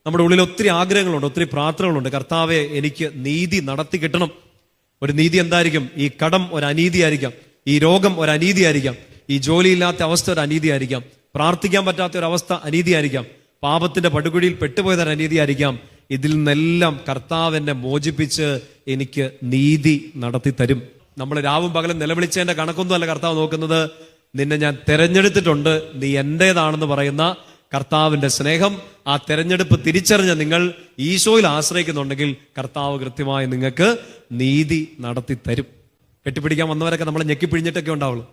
നമ്മുടെ ഉള്ളിൽ ഒത്തിരി ആഗ്രഹങ്ങളുണ്ട്, ഒത്തിരി പ്രാർത്ഥനകളുണ്ട്. കർത്താവെ, എനിക്ക് നീതി നടത്തി കിട്ടണം. ഒരു നീതി എന്തായിരിക്കും? ഈ കടം ഒരു അനീതിയായിരിക്കാം, ഈ രോഗം ഒരു അനീതിയായിരിക്കാം, ഈ ജോലിയില്ലാത്ത അവസ്ഥ ഒരു അനീതിയായിരിക്കാം, പ്രാർത്ഥിക്കാൻ പറ്റാത്ത ഒരു അവസ്ഥ അനീതിയായിരിക്കാം, പാപത്തിന്റെ പടുകുഴിയിൽ പെട്ടുപോയതൊരു അനീതിയായിരിക്കാം. ഇതിൽ നിന്നെല്ലാം കർത്താവ് എന്നെ മോചിപ്പിച്ച് എനിക്ക് നീതി നടത്തി തരും. നമ്മൾ രാവും പകലും നിലവിളിച്ചതിന്റെ കണക്കൊന്നുമല്ല കർത്താവ് നോക്കുന്നത്. നിന്നെ ഞാൻ തെരഞ്ഞെടുത്തിട്ടുണ്ട്, നീ എന്റേതാണെന്ന് പറയുന്ന കർത്താവിന്റെ സ്നേഹം. ആ തെരഞ്ഞെടുപ്പ് തിരിച്ചറിഞ്ഞ നിങ്ങൾ ഈശോയിൽ ആശ്രയിക്കുന്നുണ്ടെങ്കിൽ കർത്താവ് കൃത്യമായി നിങ്ങൾക്ക് നീതി നടത്തി തരും. കെട്ടിപ്പിടിക്കാൻ വന്നവരൊക്കെ നമ്മളെ ഞെക്കിപ്പിഴിഞ്ഞിട്ടൊക്കെ ഉണ്ടാവുള്ളൂ.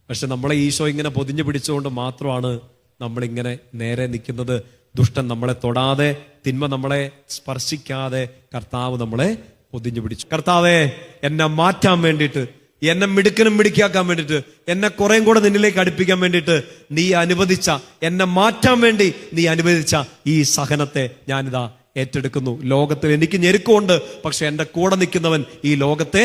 പക്ഷെ നമ്മളെ ഈശോ ഇങ്ങനെ പൊതിഞ്ഞു പിടിച്ചുകൊണ്ട് മാത്രമാണ് നമ്മളിങ്ങനെ നേരെ നിൽക്കുന്നത്. ദുഷ്ടൻ നമ്മളെ തൊടാതെ, തിന്മ നമ്മളെ സ്പർശിക്കാതെ കർത്താവ് നമ്മളെ പൊതിഞ്ഞു പിടിച്ചു. കർത്താവെ, എന്നെ മാറ്റാൻ വേണ്ടിയിട്ട്, എന്നെ മിടുക്കനും മിടുക്കിയാക്കാൻ വേണ്ടിയിട്ട്, എന്നെ കുറേം കൂടെ നിന്നിലേക്ക് അടുപ്പിക്കാൻ വേണ്ടിയിട്ട് നീ അനുവദിച്ച, എന്നെ മാറ്റാൻ വേണ്ടി നീ അനുവദിച്ച ഈ സഹനത്തെ ഞാനിതാ ഏറ്റെടുക്കുന്നു. ലോകത്തിൽ എനിക്ക് ഞെരുക്കമുണ്ട്, പക്ഷെ എന്റെ കൂടെ നിൽക്കുന്നവൻ ഈ ലോകത്തെ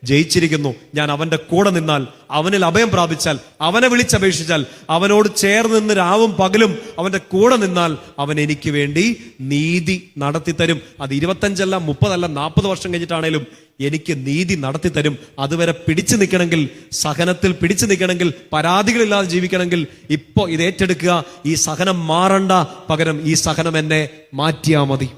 ജയിച്ചിരിക്കുന്നു. ഞാൻ അവന്റെ കൂടെ നിന്നാൽ, അവനിൽ അഭയം പ്രാപിച്ചാൽ, അവനെ വിളിച്ചപേക്ഷിച്ചാൽ, അവനോട് ചേർന്ന് നിന്ന് രാവും പകലും അവന്റെ കൂടെ നിന്നാൽ അവൻ എനിക്ക് വേണ്ടി നീതി നടത്തി തരും. അത് 25 30 40 വർഷം കഴിഞ്ഞിട്ടാണേലും എനിക്ക് നീതി നടത്തി തരും. അതുവരെ പിടിച്ചു നിൽക്കണമെങ്കിൽ, സഹനത്തിൽ പിടിച്ചു നിൽക്കണമെങ്കിൽ, പരാതികളില്ലാതെ ജീവിക്കണമെങ്കിൽ ഇപ്പൊ ഇത് ഏറ്റെടുക്കുക. ഈ സഹനം മാറണ്ട, പകരം ഈ സഹനം എന്നെ മാറ്റിയാ മതി.